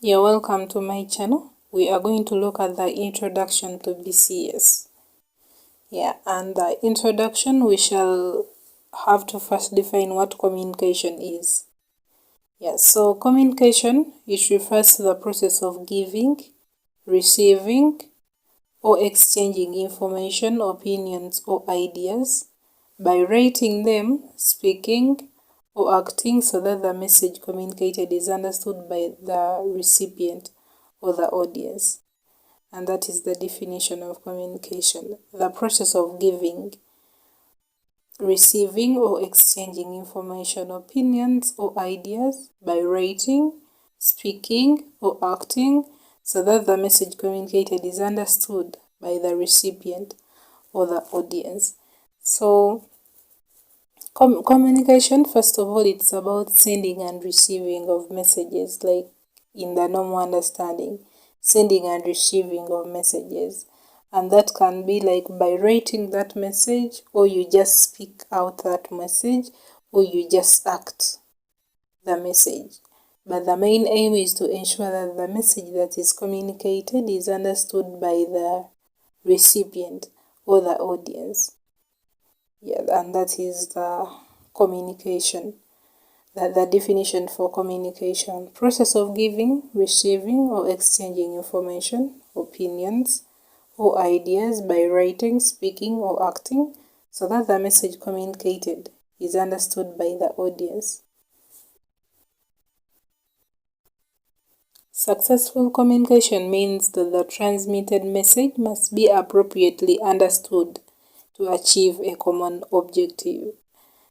You're welcome to my channel. We are going to look at the introduction to BCS. And the introduction, we shall have to first define what communication is. So communication, it refers to the process of giving, receiving, or exchanging information, opinions, or ideas by writing them, speaking, or acting so that the message communicated is understood by the recipient or the audience. And that is the definition of communication: the process of giving, receiving, or exchanging information, opinions, or ideas by writing, speaking, or acting so that the message communicated is understood by the recipient or the audience. So communication, first of all, it's about sending and receiving of messages, like in the normal understanding, sending and receiving of messages. And that can be like by writing that message, or you just speak out that message, or you just act the message. But the main aim is to ensure that the message that is communicated is understood by the recipient or the audience. And that is the communication, the definition for communication: process of giving, receiving, or exchanging information, opinions, or ideas by writing, speaking, or acting so that the message communicated is understood by the audience. Successful communication means that the transmitted message must be appropriately understood to achieve a common objective.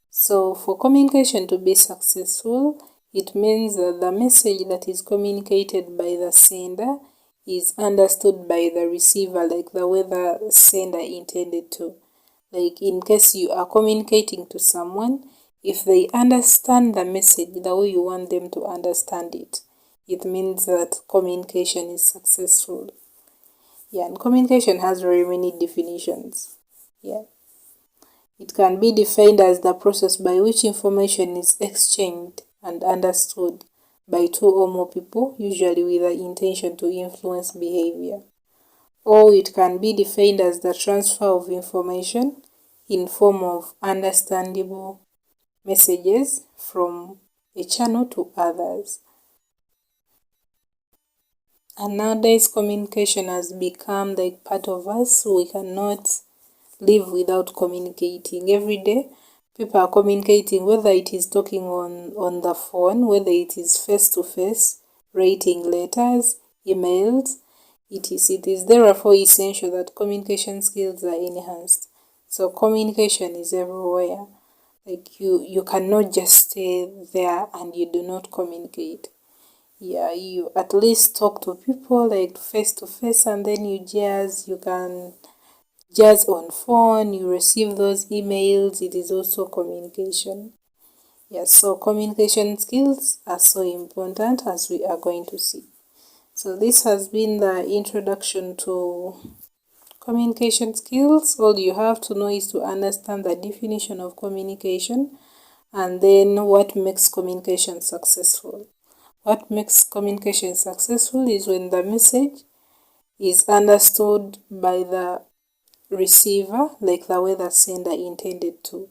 So for communication to be successful, it means that the message that is communicated by the sender is understood by the receiver, like the way the sender intended to. Like in case you are communicating to someone, if they understand the message the way you want them to understand it, it means that communication is successful. And communication has very many definitions. It can be defined as the process by which information is exchanged and understood by two or more people, usually with the intention to influence behavior. Or it can be defined as the transfer of information in form of understandable messages from a channel to others. And nowadays communication has become like part of us. We cannot live without communicating. Every day people are communicating, whether it is talking on the phone, whether it is face-to-face, writing letters, emails. It is therefore essential that communication skills are enhanced. So communication is everywhere. Like you cannot just stay there and you do not communicate. You at least talk to people like face to face, and then you can just on phone, you receive those emails. It is also communication. So communication skills are so important, as we are going to see. So this has been the introduction to communication skills. All you have to know is to understand the definition of communication, and then what makes communication successful. What makes communication successful is when the message is understood by the receiver, like the way the sender intended to.